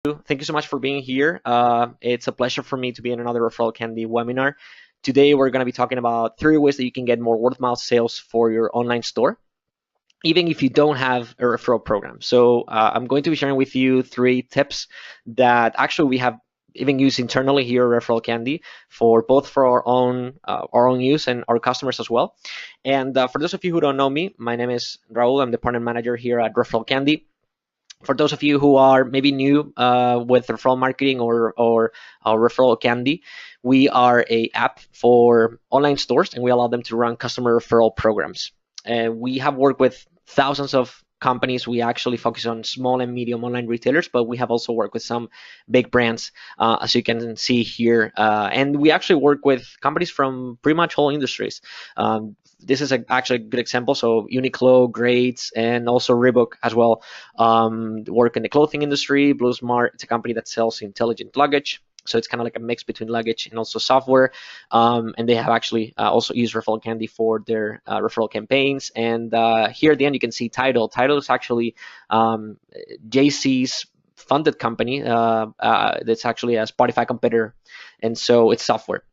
Thank you so much for being here. It's a pleasure for me to be in another Referral Candy webinar. Today, we're going to be talking about 3 ways that you can get more word of mouth sales for your online store, even if you don't have a referral program. So I'm going to be sharing with you 3 tips that actually we have even used internally here at Referral Candy for both for our own use and our customers as well. And for those of you who don't know me, my name is Raul. I'm the partner manager here at Referral Candy. For those of you who are maybe new with referral marketing or referral candy, we are a app for online stores and we allow them to run customer referral programs. We have worked with thousands of companies. We actually focus on small and medium online retailers, but we have also worked with some big brands, as you can see here. And we actually work with companies from pretty much all industries. This is actually a good example. So Uniqlo, Grades, and also Reebok as well work in the clothing industry. Blue Smart, it's a company that sells intelligent luggage. So it's kind of like a mix between luggage and also software. And they have actually also used Referral Candy for their referral campaigns. And here at the end, you can see Tidal. Tidal is actually JC's funded company that's actually a Spotify competitor. And so it's software.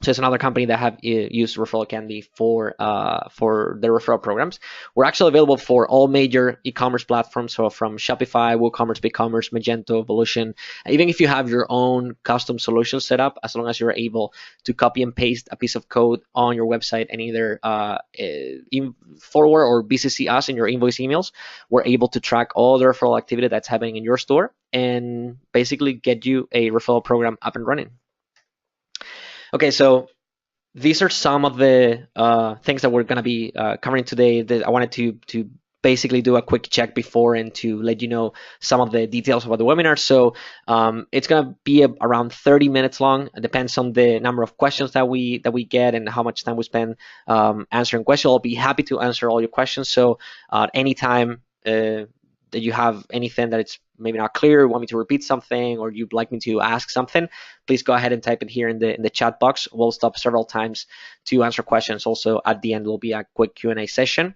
So it's another company that have used Referral Candy for their referral programs. We're actually available for all major e-commerce platforms, so from Shopify, WooCommerce, BigCommerce, Magento, Evolution. Even if you have your own custom solution set up, as long as you're able to copy and paste a piece of code on your website and either forward or BCC us in your invoice emails, we're able to track all the referral activity that's happening in your store and basically get you a referral program up and running. Okay, so these are some of the things that we're going to be covering today. That I wanted to basically do a quick check before and to let you know some of the details about the webinar. So it's going to be around 30 minutes long. It depends on the number of questions that we get and how much time we spend answering questions. I'll be happy to answer all your questions. So anytime that you have anything that it's maybe not clear, want me to repeat something, or you'd like me to ask something, please go ahead and type it here in the chat box. We'll stop several times to answer questions. Also, at the end will be a quick Q&A session.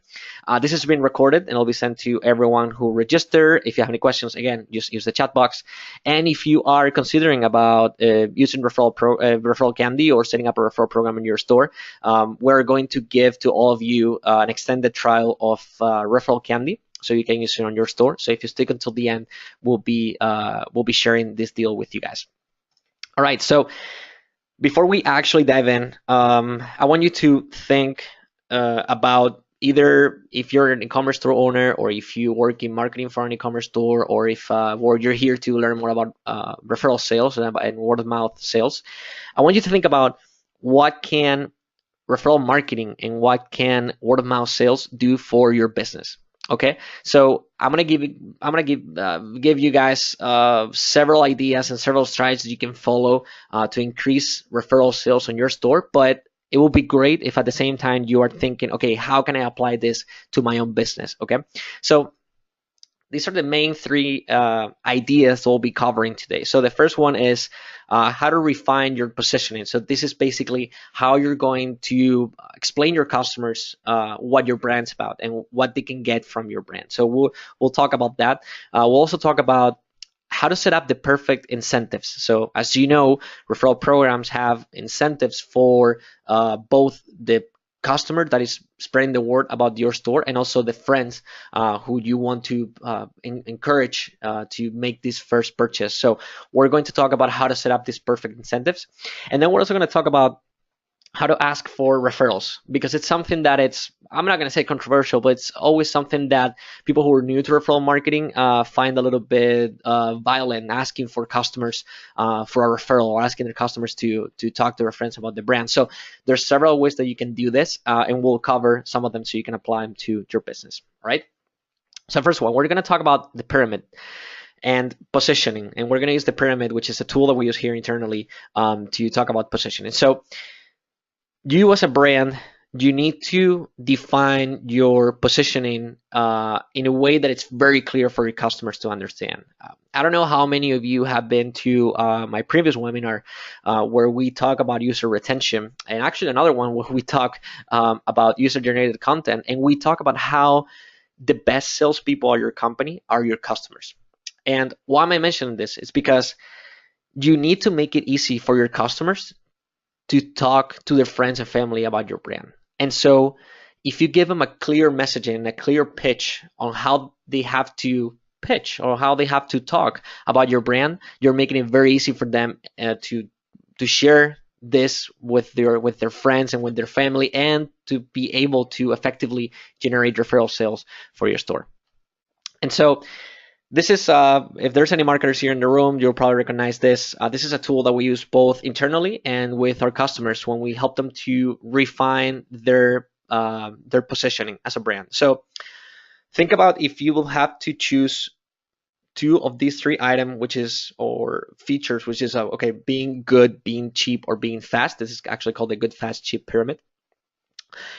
This has been recorded and it'll be sent to everyone who register. If you have any questions, again, just use the chat box. And if you are considering about using Referral Candy or setting up a referral program in your store, we're going to give to all of you an extended trial of Referral Candy, so you can use it on your store. So if you stick until the end, we'll be sharing this deal with you guys. All right, so before we actually dive in, I want you to think about either if you're an e-commerce store owner or if you work in marketing for an e-commerce store, or if or you're here to learn more about referral sales and word of mouth sales. I want you to think about what can referral marketing and what can word of mouth sales do for your business. Okay, so I'm gonna give you guys several ideas and several strategies you can follow to increase referral sales on your store. But it will be great if at the same time you are thinking, okay, how can I apply this to my own business? Okay, so these are the main 3 ideas we'll be covering today. So the first one is how to refine your positioning. So this is basically how you're going to explain your customers what your brand's about and what they can get from your brand. So we'll talk about that. We'll also talk about how to set up the perfect incentives. So as you know, referral programs have incentives for both the customer that is spreading the word about your store and also the friends who you want to encourage to make this first purchase. So we're going to talk about how to set up these perfect incentives. And then we're also going to talk about how to ask for referrals, because it's something that I'm not going to say controversial, but it's always something that people who are new to referral marketing find a little bit violent, asking for customers for a referral or asking their customers to talk to their friends about the brand. So there's several ways that you can do this, and we'll cover some of them so you can apply them to your business. All right. So first one, we're going to talk about the pyramid and positioning, and we're going to use the pyramid, which is a tool that we use here internally to talk about positioning. So you as a brand, you need to define your positioning in a way that it's very clear for your customers to understand. I don't know how many of you have been to my previous webinar where we talk about user retention, and actually another one where we talk about user-generated content, and we talk about how the best salespeople at your company are your customers. And why am I mentioning this? It's because you need to make it easy for your customers to talk to their friends and family about your brand. And so if you give them a clear message and a clear pitch on how they have to pitch or how they have to talk about your brand, you're making it very easy for them to share this with their friends and with their family, and to be able to effectively generate referral sales for your store. And so this is, if there's any marketers here in the room, you'll probably recognize this. This is a tool that we use both internally and with our customers when we help them to refine their positioning as a brand. So think about if you will have to choose two of these three items, which is, or features, which is okay, being good, being cheap, or being fast. This is actually called the good, fast, cheap pyramid.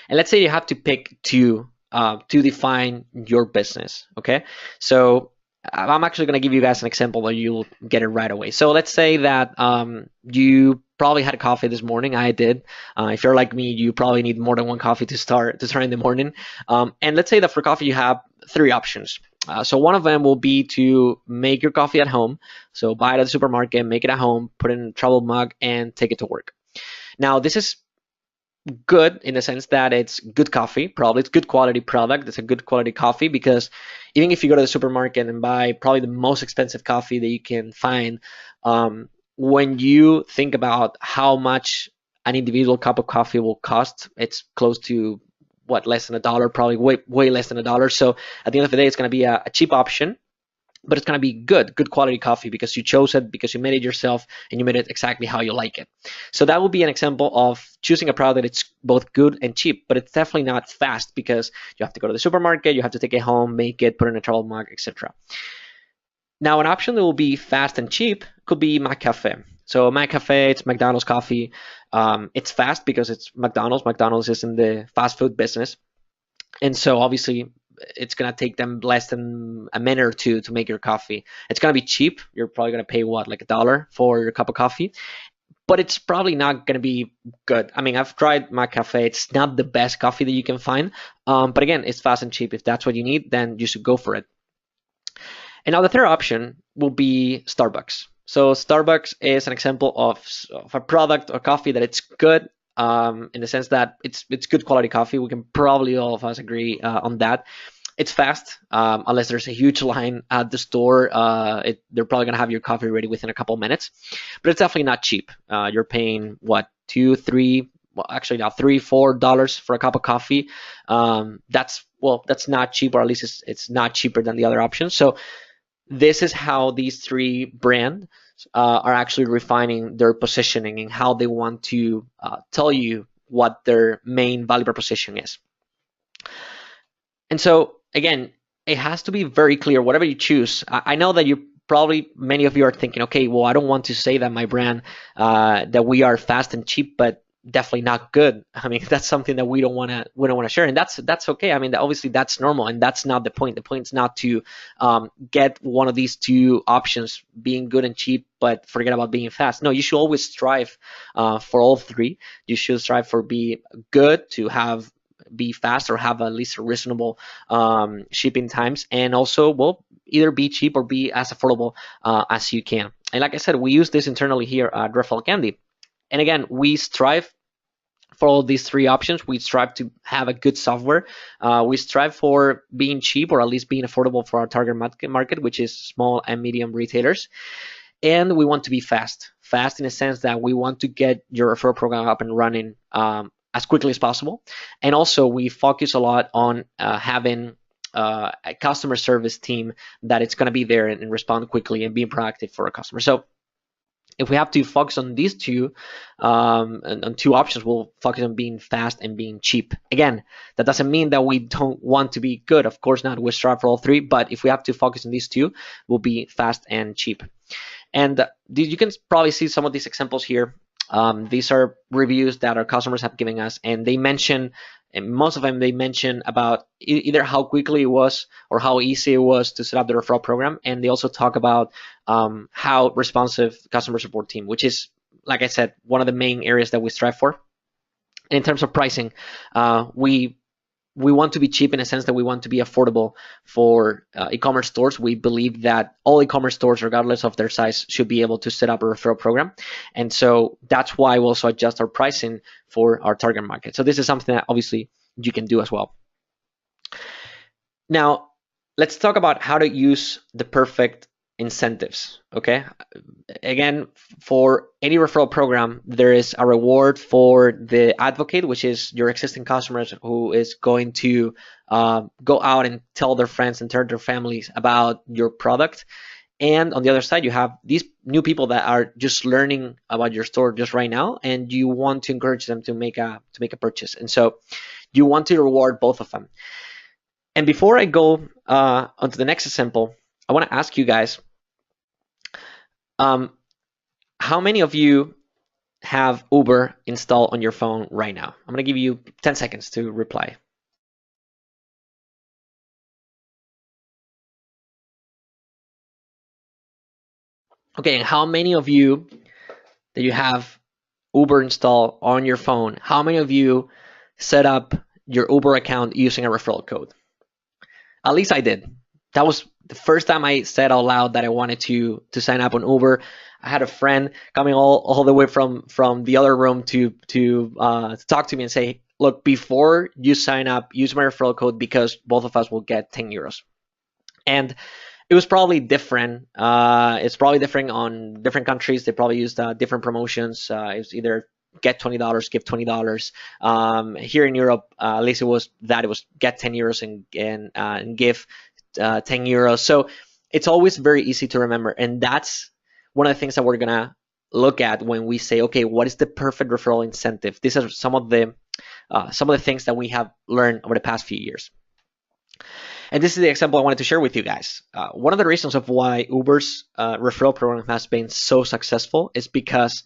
And let's say you have to pick two to define your business. Okay, so I'm actually going to give you guys an example where you'll get it right away. So let's say that you probably had a coffee this morning. I did. If you're like me, you probably need more than one coffee to start in the morning. And let's say that for coffee you have three options. So one of them will be to make your coffee at home. So buy it at the supermarket, make it at home, put it in a travel mug, and take it to work. Now this is good in the sense that it's good coffee, probably it's good quality product. It's a good quality coffee, because even if you go to the supermarket and buy probably the most expensive coffee that you can find, when you think about how much an individual cup of coffee will cost, it's close to what, less than $1, probably way less than $1. So at the end of the day, it's going to be a cheap option, but it's going to be good quality coffee because you chose it, because you made it yourself, and you made it exactly how you like it. So that would be an example of choosing a product that it's both good and cheap, but it's definitely not fast, because you have to go to the supermarket, you have to take it home, make it, put it in a travel mug, etc. Now, an option that will be fast and cheap could be McCafe. So McCafe, it's McDonald's coffee. It's fast because it's McDonald's. McDonald's is in the fast food business. And so obviously it's going to take them less than a minute or two to make your coffee. It's going to be cheap. You're probably going to pay what, like $1 for your cup of coffee, but it's probably not going to be good. I mean, I've tried McCafe. It's not the best coffee that you can find. But again, it's fast and cheap. If that's what you need, then you should go for it. And now the third option will be Starbucks. So Starbucks is an example of a product or coffee that it's good, in the sense that it's good quality coffee. We can probably all of us agree on that. It's fast, unless there's a huge line at the store. They're probably gonna have your coffee ready within a couple minutes, but it's definitely not cheap. You're paying what, $2, $3, well, actually now $3, $4 for a cup of coffee. That's not cheap, or at least it's not cheaper than the other options. So this is how these three brands are actually refining their positioning and how they want to tell you what their main value proposition is. And so again, it has to be very clear, whatever you choose. I know that many of you are thinking, okay, well, I don't want to say that my brand, that we are fast and cheap, but definitely not good. I mean, that's something that we don't want to share, and that's okay. I mean, obviously that's normal, and that's not the point. The point is not to get one of these two options, being good and cheap, but forget about being fast. No, you should always strive for all three. You should strive for be good, to be fast, or have at least reasonable shipping times, and also, well, either be cheap or be as affordable as you can. And like I said, we use this internally here at Referral Candy. And again, we strive for all these three options. We strive to have a good software. We strive for being cheap, or at least being affordable for our target market, which is small and medium retailers. And we want to be fast in a sense that we want to get your referral program up and running as quickly as possible. And also, we focus a lot on having a customer service team that it's going to be there and respond quickly and be proactive for our customers. So if we have to focus on these two, and on two options, we'll focus on being fast and being cheap. Again, that doesn't mean that we don't want to be good. Of course not. We strive for all three. But if we have to focus on these two, we'll be fast and cheap. And you can probably see some of these examples here. These are reviews that our customers have given us, and they mention, and most of them, they mention about either how quickly it was or how easy it was to set up the referral program. And they also talk about how responsive customer support team, which is, like I said, one of the main areas that we strive for. And in terms of pricing, we we want to be cheap in a sense that we want to be affordable for e-commerce stores. We believe that all e-commerce stores, regardless of their size, should be able to set up a referral program. And so that's why we also adjust our pricing for our target market. So this is something that obviously you can do as well. Now, let's talk about how to use the perfect incentives. Okay. Again, for any referral program, there is a reward for the advocate, which is your existing customers who is going to go out and tell their friends and tell their families about your product. And on the other side, you have these new people that are just learning about your store just right now, and you want to encourage them to make a purchase. And so you want to reward both of them. And before I go onto the next example, I want to ask you guys, how many of you have Uber installed on your phone right now? I'm going to give you 10 seconds to reply. Okay, and how many of you that you have Uber installed on your phone, how many of you set up your Uber account using a referral code? At least I did. That was the first time I said out loud that I wanted to sign up on Uber. I had a friend coming all the way from the other room to talk to me and say, look, before you sign up, use my referral code because both of us will get 10 euros. And it was probably different. It's probably different on different countries. They probably used different promotions. It was either get $20, give $20. Here in Europe, at least it was get 10 euros and give 10 euros. So it's always very easy to remember. And that's one of the things that we're going to look at when we say, okay, what is the perfect referral incentive? These are some of the things that we have learned over the past few years. And this is the example I wanted to share with you guys. One of the reasons of why Uber's referral program has been so successful is because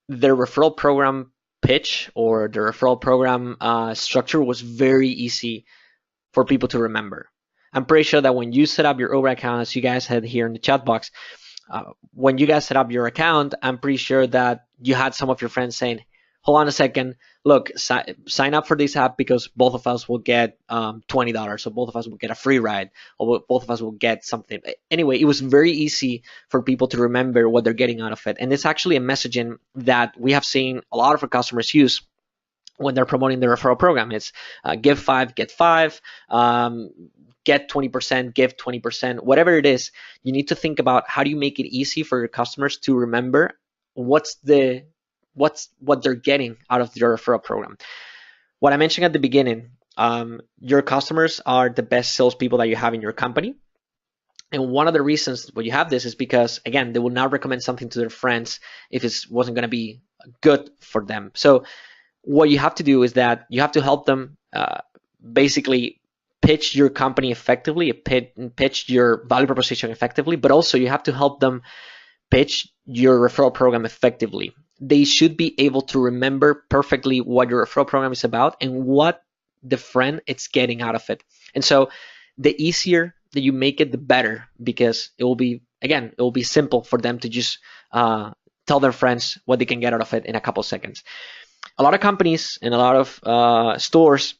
their referral program pitch or the referral program structure was very easy for people to remember. I'm pretty sure that when you set up your Uber account, as you guys had here in the chat box, when you guys set up your account, I'm pretty sure that you had some of your friends saying, hold on a second, look, sign up for this app because both of us will get $20, so both of us will get a free ride, or both of us will get something. Anyway, it was very easy for people to remember what they're getting out of it. And it's actually a messaging that we have seen a lot of our customers use when they're promoting the referral program. It's give 5, get 5, get 20%, give 20%, whatever it is. You need to think about how do you make it easy for your customers to remember what they're getting out of your referral program. What I mentioned at the beginning, your customers are the best salespeople that you have in your company. And one of the reasons why you have this is because, again, they will not recommend something to their friends if it wasn't going to be good for them. So what you have to do is that you have to help them basically pitch your company effectively, pitch your value proposition effectively, but also you have to help them pitch your referral program effectively. They should be able to remember perfectly what your referral program is about and what the friend is getting out of it. And so the easier that you make it, the better, because it will be simple for them to just tell their friends what they can get out of it in a couple seconds. A lot of companies and a lot of stores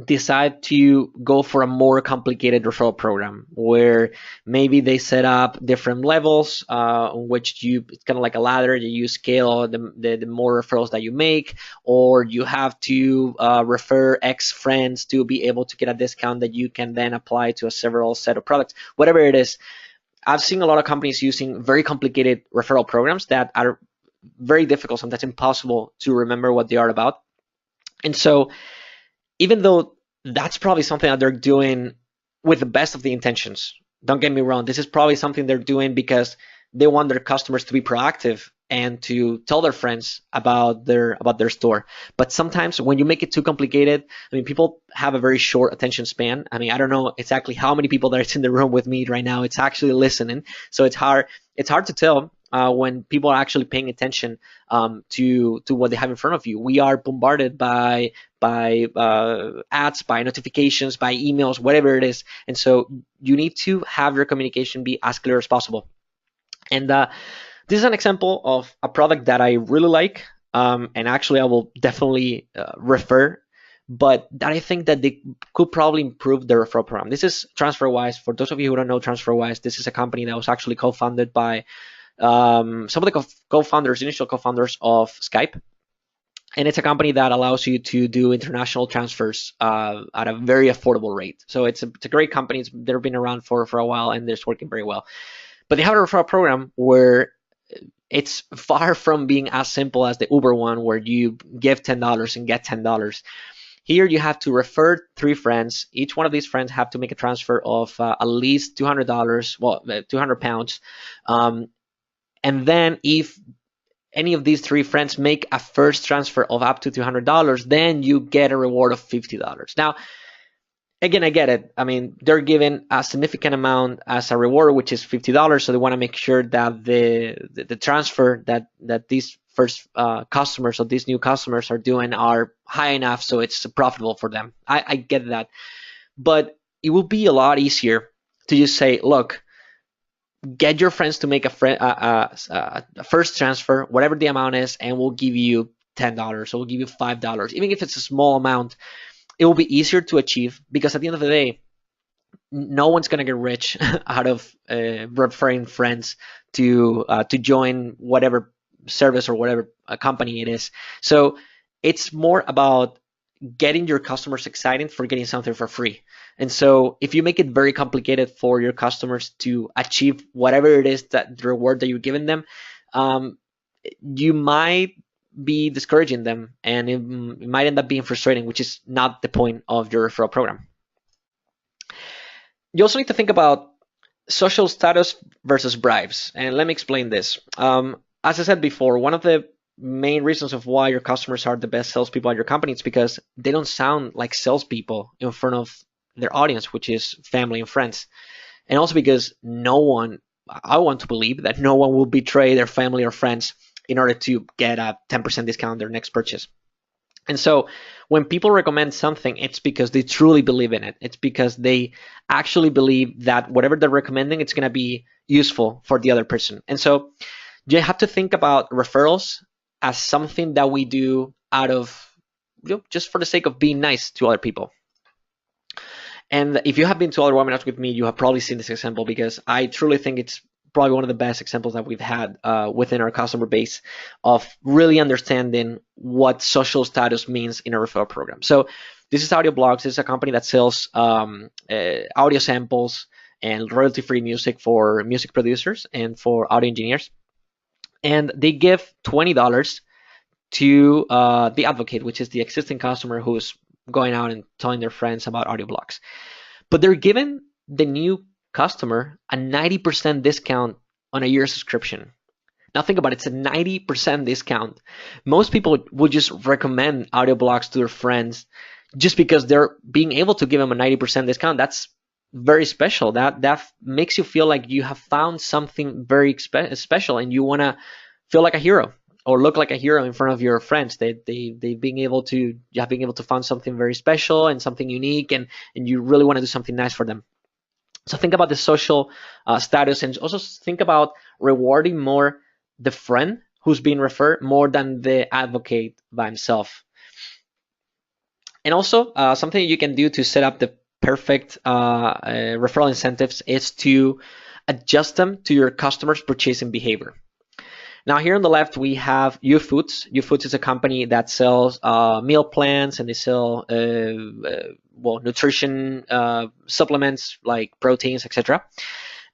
decide to go for a more complicated referral program where maybe they set up different levels on which it's kind of like a ladder. You scale the more referrals that you make, or you have to refer X friends to be able to get a discount that you can then apply to a several set of products, whatever it is. I've seen a lot of companies using very complicated referral programs that are very difficult, sometimes impossible to remember what they are about. And so even though that's probably something that they're doing with the best of the intentions, don't get me wrong, this is probably something they're doing because they want their customers to be proactive and to tell their friends about their store. But sometimes when you make it too complicated, I mean, people have a very short attention span. I mean, I don't know exactly how many people that are in the room with me right now. It's actually listening, so it's hard to tell when people are actually paying attention to what they have in front of you. We are bombarded by ads, by notifications, by emails, whatever it is. And so you need to have your communication be as clear as possible. And this is an example of a product that I really like. And actually, I will definitely refer but that I think that they could probably improve the referral program. This is TransferWise. For those of you who don't know TransferWise, this is a company that was actually co-founded by some of the co-founders, initial co-founders of Skype. And it's a company that allows you to do international transfers at a very affordable rate. So it's a great company. They've been around for a while, and they're working very well. But they have a referral program where it's far from being as simple as the Uber one, where you give $10 and get $10. Here you have to refer 3 friends. Each one of these friends have to make a transfer of at least $200, well, 200 pounds. And then if any of these 3 friends make a first transfer of up to $200, then you get a reward of $50. Now, again, I get it. I mean, they're given a significant amount as a reward, which is $50. So they want to make sure that the transfer that these first customers or these new customers are doing are high enough so it's profitable for them. I get that. But it will be a lot easier to just say, look, get your friends to make a first transfer, whatever the amount is, and we'll give you $10 or we'll give you $5. Even if it's a small amount, it will be easier to achieve, because at the end of the day, no one's going to get rich out of referring friends to join whatever service or whatever company it is. So it's more about getting your customers excited for getting something for free. And so if you make it very complicated for your customers to achieve whatever it is, that the reward that you're giving them, you might be discouraging them, and it might end up being frustrating, which is not the point of your referral program. You also need to think about social status versus bribes. And let me explain this. As I said before, one of the main reasons of why your customers are the best salespeople at your company is because they don't sound like salespeople in front of their audience, which is family and friends. And also because I want to believe that no one will betray their family or friends in order to get a 10% discount on their next purchase. And so when people recommend something, it's because they truly believe in it. It's because they actually believe that whatever they're recommending, it's going to be useful for the other person. And so you have to think about referrals as something that we do out of, just for the sake of being nice to other people. And if you have been to other webinars with me, you have probably seen this example, because I truly think it's probably one of the best examples that we've had within our customer base of really understanding what social status means in a referral program. So this is Audio Blogs. This is a company that sells audio samples and royalty-free music for music producers and for audio engineers. And they give $20 to the advocate, which is the existing customer who's going out and telling their friends about audio blogs. But they're giving the new customer a 90% discount on a year subscription. Now think about it, it's a 90% discount. Most people would just recommend audio blogs to their friends just because they're being able to give them a 90% discount. That's very special. That makes you feel like you have found something very special, and you want to feel like a hero or look like a hero in front of your friends. You have been able to find something very special and something unique, and you really want to do something nice for them. So think about the social status, and also think about rewarding more the friend who's being referred more than the advocate by himself. And also something you can do to set up the perfect referral incentives is to adjust them to your customers' purchasing behavior. Now here on the left we have YouFoods. YouFoods is a company that sells meal plans, and they sell nutrition supplements like proteins, etc.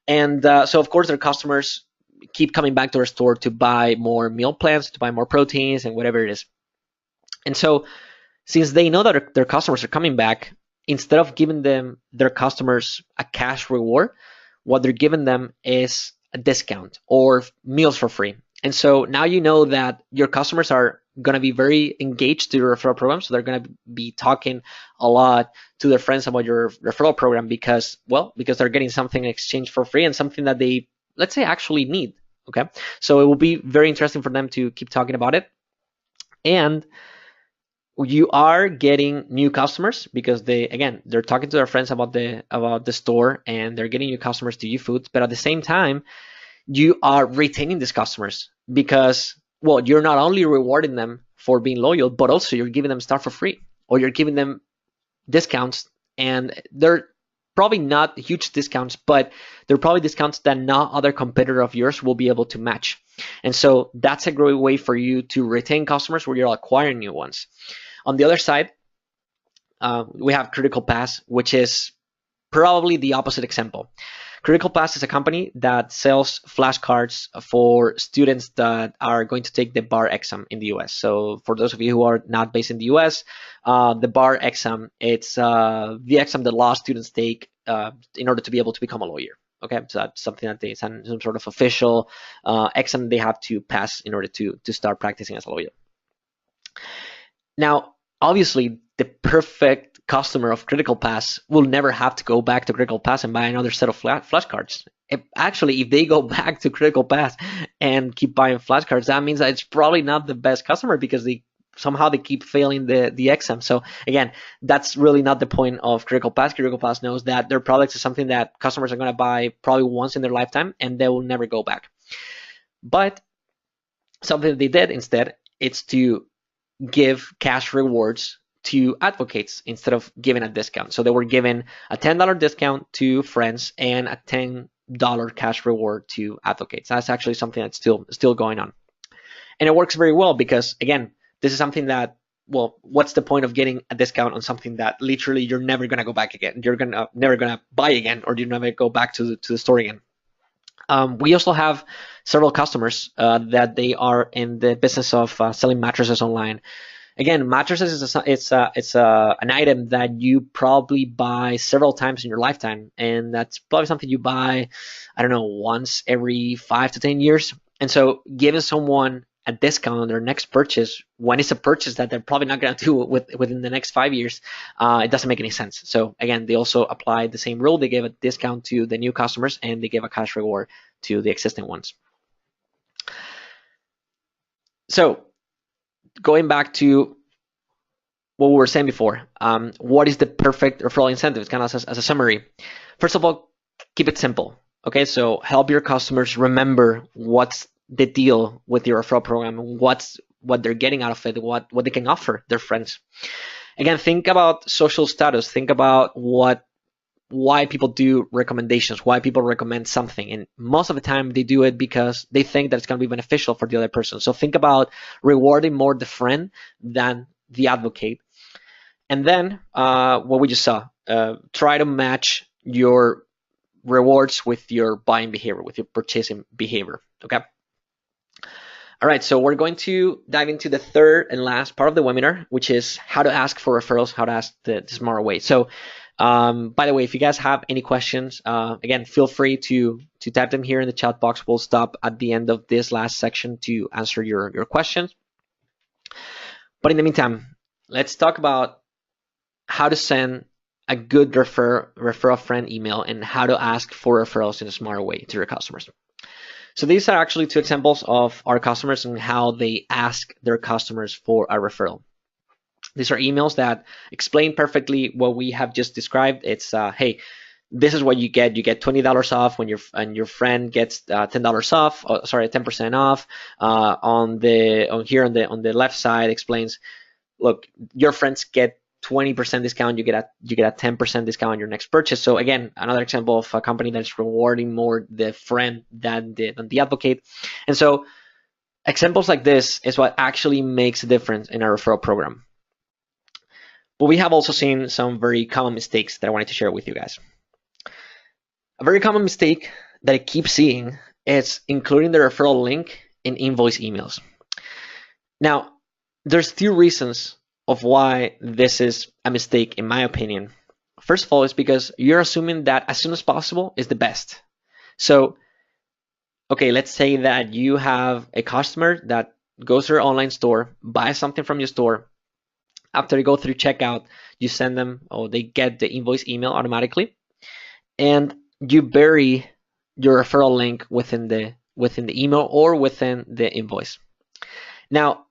And so of course their customers keep coming back to their store to buy more meal plans, to buy more proteins, and whatever it is. And so since they know that their customers are coming back, instead of giving them their customers a cash reward, what they're giving them is a discount or meals for free. And so now you know that your customers are going to be very engaged to your referral program. So they're going to be talking a lot to their friends about your referral program because they're getting something in exchange for free, and something that they, let's say, actually need. Okay. So it will be very interesting for them to keep talking about it. And you are getting new customers because they're talking to their friends about the store, and they're getting new customers to YouFoods. But at the same time, you are retaining these customers because, you're not only rewarding them for being loyal, but also you're giving them stuff for free. or you're giving them discounts, and they're probably not huge discounts, but they're probably discounts that no other competitor of yours will be able to match. And so that's a great way for you to retain customers where you're acquiring new ones. On the other side, we have Critical Pass, which is probably the opposite example. Critical Pass is a company that sells flashcards for students that are going to take the bar exam in the US. So for those of you who are not based in the US, the bar exam, it's the exam that law students take in order to be able to become a lawyer. Okay, so that's something that they some sort of official exam they have to pass in order to start practicing as a lawyer. Now, obviously, the perfect customer of Critical Pass will never have to go back to Critical Pass and buy another set of flashcards. If they go back to Critical Pass and keep buying flashcards, that means that it's probably not the best customer because they keep failing the exam. So again, that's really not the point of Critical Pass. Critical Pass knows that their products is something that customers are going to buy probably once in their lifetime, and they will never go back. But something that they did instead, it's to give cash rewards to advocates instead of giving a discount. So they were giving a $10 discount to friends and a $10 cash reward to advocates. That's actually something that's still going on. And it works very well because, again, this is something that, well, what's the point of getting a discount on something that literally you're never going to go back again? You're never going to buy again, or you're never go back to the store again. We also have several customers that they are in the business of selling mattresses online. Again, mattresses is an item that you probably buy several times in your lifetime, and that's probably something you buy, I don't know, once every 5 to 10 years. And so giving someone a discount on their next purchase, when it's a purchase that they're probably not going to do within the next 5 years, it doesn't make any sense. So again, they also applied the same rule. They gave a discount to the new customers, and they gave a cash reward to the existing ones. So going back to what we were saying before, what is the perfect referral incentive? It's kind of as a summary. First of all, keep it simple. Okay, so help your customers remember what's the deal with your referral program, what they're getting out of it, what they can offer their friends. Again, think about social status. Think about why people do recommendations, why people recommend something. And most of the time they do it because they think that it's going to be beneficial for the other person. So think about rewarding more the friend than the advocate. And then what we just saw, try to match your rewards with your buying behavior, with your purchasing behavior. Okay. All right, so we're going to dive into the third and last part of the webinar, which is how to ask for referrals, how to ask the smarter way. So by the way, if you guys have any questions, again, feel free to type them here in the chat box. We'll stop at the end of this last section to answer your questions. But in the meantime, let's talk about how to send a good refer a friend email and how to ask for referrals in a smarter way to your customers. So these are actually two examples of our customers and how they ask their customers for a referral. These are emails that explain perfectly what we have just described. It's hey, this is what you get. You get $20 off when your friend gets $10 off. Oh, sorry, 10% off. On the left side explains, look, your friends get 20% discount. You get a 10% discount on your next purchase. So again, another example of a company that's rewarding more the friend than the advocate. And so examples like this is what actually makes a difference in our referral program. But we have also seen some very common mistakes that I wanted to share with you guys. A very common mistake that I keep seeing is including the referral link in invoice emails. Now, there's few reasons of why this is a mistake, in my opinion. First of all, it's because you're assuming that as soon as possible is the best. So, okay, let's say that you have a customer that goes to your online store, buys something from your store. After they go through checkout, you send them, or they get the invoice email automatically, and you bury your referral link within the email or within the invoice. Now,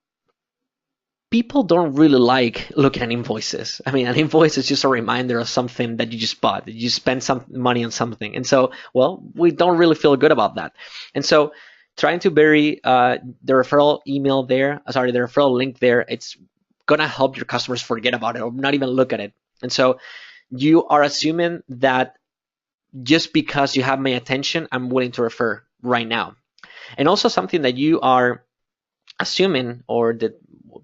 people don't really like looking at invoices. I mean, an invoice is just a reminder of something that you just bought, that you spent some money on something. And so, well, we don't really feel good about that. And so trying to bury the referral email there, the referral link there, it's gonna help your customers forget about it or not even look at it. And so you are assuming that just because you have my attention, I'm willing to refer right now. And also something that you are assuming, or that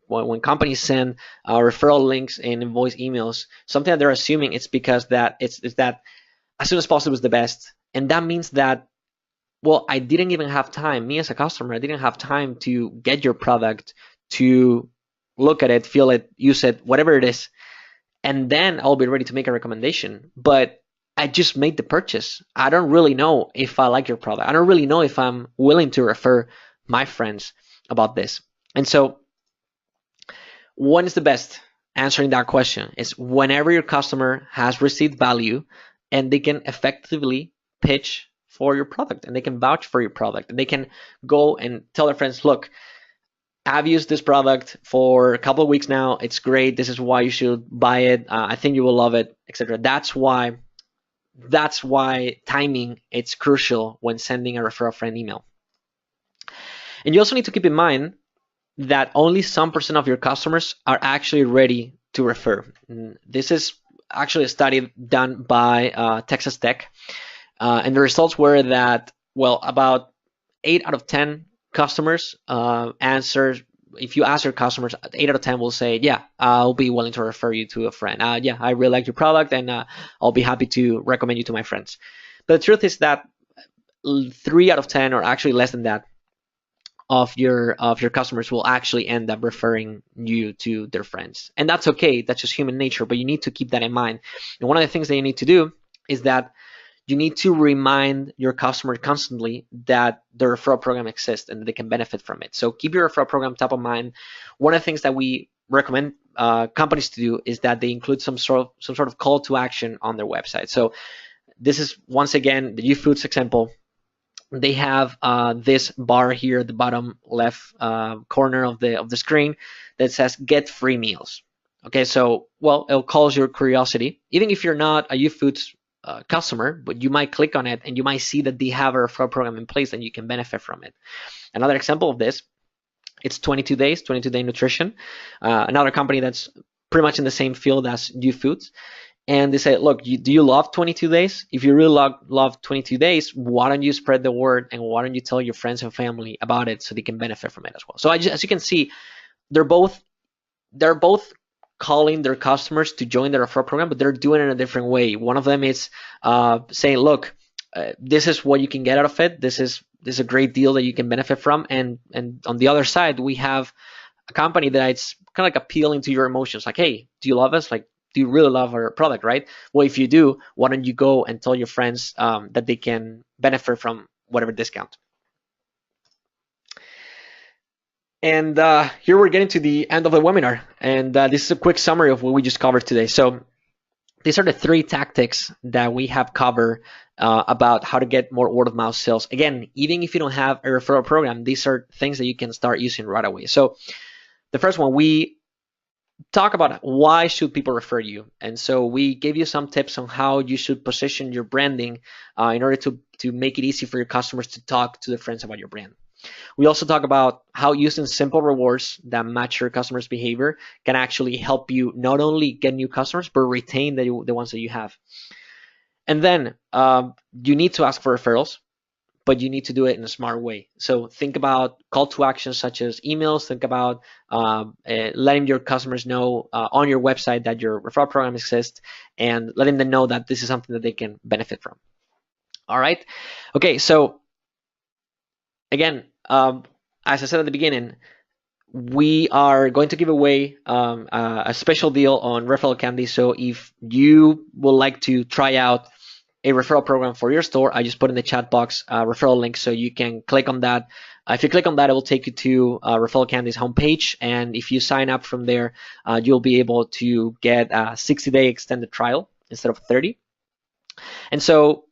when companies send referral links and invoice emails, something that they're assuming it's because that it's that as soon as possible is the best. And that means that, well, I didn't even have time, me as a customer, I didn't have time to get your product, to look at it, feel it, use it, whatever it is, and then I'll be ready to make a recommendation. But I just made the purchase. I don't really know if I like your product. I don't really know if I'm willing to refer my friends about this. And so, when is the best? Answering that question is whenever your customer has received value and they can effectively pitch for your product and they can vouch for your product and they can go and tell their friends, look, I've used this product for a couple of weeks now. It's great. This is why you should buy it. I think you will love it, etc. That's why timing it's crucial when sending a referral friend email. And you also need to keep in mind that only some percent of your customers are actually ready to refer. This is actually a study done by Texas Tech, and the results were that, well, about 8 out of 10 customers answer. If you ask your customers, 8 out of 10 will say, yeah, I'll be willing to refer you to a friend. Yeah, I really like your product, and I'll be happy to recommend you to my friends. But the truth is that 3 out of 10, or actually less than that, of your customers will actually end up referring you to their friends. And that's okay. That's just human nature, but you need to keep that in mind. And one of the things that you need to do is that you need to remind your customer constantly that the referral program exists and that they can benefit from it. So keep your referral program top of mind. One of the things that we recommend companies to do is that they include some sort of call to action on their website. So this is, once again, the YouFoods example. They have this bar here at the bottom left corner of the screen that says "Get free meals." Okay, so, well, it'll cause your curiosity, even if you're not a YouFoods customer, but you might click on it and you might see that they have a referral program in place and you can benefit from it. Another example of this, it's 22 days, 22-day nutrition, another company that's pretty much in the same field as YouFoods. And they say, look, do you love 22 days? If you really love 22 days, why don't you spread the word and why don't you tell your friends and family about it so they can benefit from it as well? So as you can see, they're both calling their customers to join the referral program, but they're doing it in a different way. One of them is saying, look, this is what you can get out of it. This is a great deal that you can benefit from. And on the other side, we have a company that it's kind of like appealing to your emotions. Like, hey, do you love us? Like, do you really love our product, right? Well, if you do, why don't you go and tell your friends that they can benefit from whatever discount? And here we're getting to the end of the webinar. And this is a quick summary of what we just covered today. So these are the 3 tactics that we have covered about how to get more word of mouth sales. Again, even if you don't have a referral program, these are things that you can start using right away. So the first one, we talk about why should people refer you. And so we gave you some tips on how you should position your branding in order to make it easy for your customers to talk to their friends about your brand. We also talk about how using simple rewards that match your customers' behavior can actually help you not only get new customers, but retain the ones that you have. And then you need to ask for referrals, but you need to do it in a smart way. So think about call to actions such as emails. Think about letting your customers know on your website that your referral program exists and letting them know that this is something that they can benefit from. All right. Okay. So again, as I said at the beginning, we are going to give away a special deal on referral candy. So if you would like to try out a referral program for your store, I just put in the chat box referral link, so you can click on that. If you click on that, it will take you to Referral Candy's homepage, and if you sign up from there, you'll be able to get a 60-day extended trial instead of 30. And so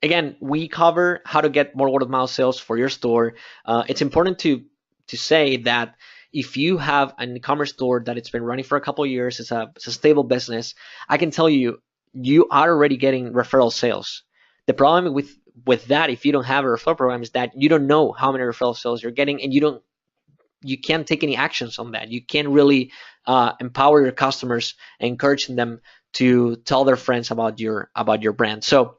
again, we cover how to get more word of mouth sales for your store. It's important to say that if you have an e-commerce store that it's been running for a couple of years, it's a stable business, I can tell you, you are already getting referral sales. The problem with that, if you don't have a referral program, is that you don't know how many referral sales you're getting, and you don't you can't take any actions on that. You can't really empower your customers, encouraging them to tell their friends about your brand. So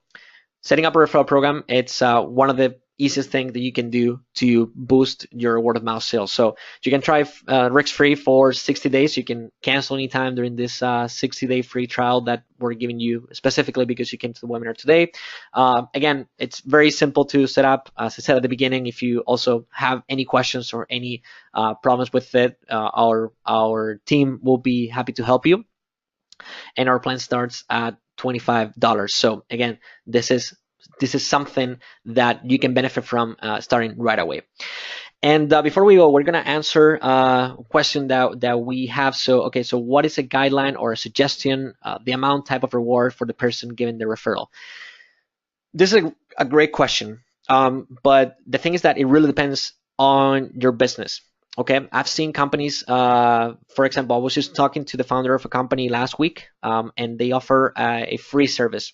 setting up a referral program, it's one of the easiest things that you can do to boost your word of mouth sales. So you can try risk free for 60 days. You can cancel anytime during this 60-day free trial that we're giving you specifically because you came to the webinar today. Again, it's very simple to set up. As I said at the beginning, if you also have any questions or any problems with it, our team will be happy to help you. And our plan starts at $25. So again, this is something that you can benefit from starting right away. And before we go, we're gonna answer a question that we have. So okay, so what is a guideline or a suggestion, the amount, type of reward for the person giving the referral? This is a great question, but the thing is that it really depends on your business. Okay, I've seen companies, for example, I was just talking to the founder of a company last week, and they offer a free service,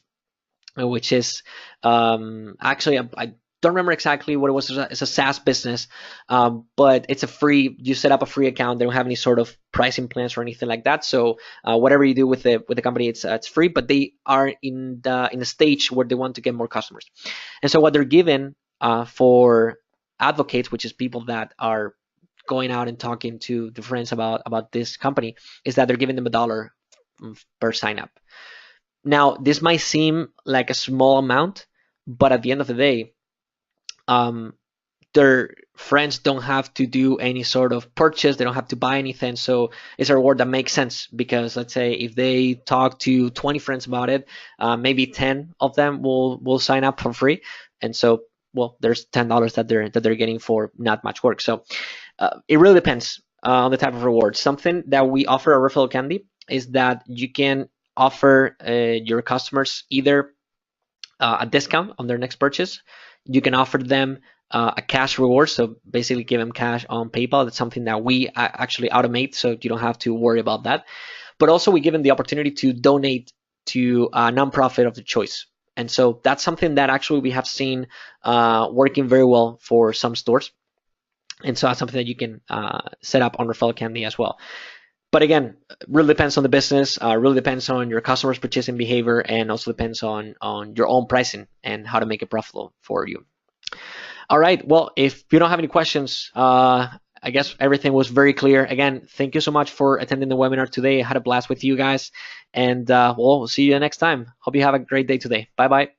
which is actually, I don't remember exactly what it was. It's a SaaS business, but it's a free, you set up a free account. They don't have any sort of pricing plans or anything like that. So whatever you do with the company, it's free, but they are in the stage where they want to get more customers. And so what they're given for advocates, which is people that are going out and talking to the friends about this company, is that they're giving them $1 per sign up. Now, this might seem like a small amount, but at the end of the day, their friends don't have to do any sort of purchase. They don't have to buy anything. So it's a reward that makes sense, because let's say if they talk to 20 friends about it, maybe 10 of them will sign up for free. And so, well, there's $10 that they're getting for not much work. So it really depends on the type of reward. Something that we offer at Referral Candy is that you can offer your customers either a discount on their next purchase. You can offer them a cash reward, so basically give them cash on PayPal. That's something that we actually automate, so you don't have to worry about that. But also we give them the opportunity to donate to a nonprofit of their choice. And so that's something that actually we have seen working very well for some stores. And so that's something that you can set up on Referral Candy as well. But again, really depends on the business, really depends on your customers' purchasing behavior, and also depends on your own pricing and how to make it profitable for you. All right, well, if you don't have any questions, I guess everything was very clear. Again, thank you so much for attending the webinar today. I had a blast with you guys, and we'll see you next time. Hope you have a great day today. Bye-bye.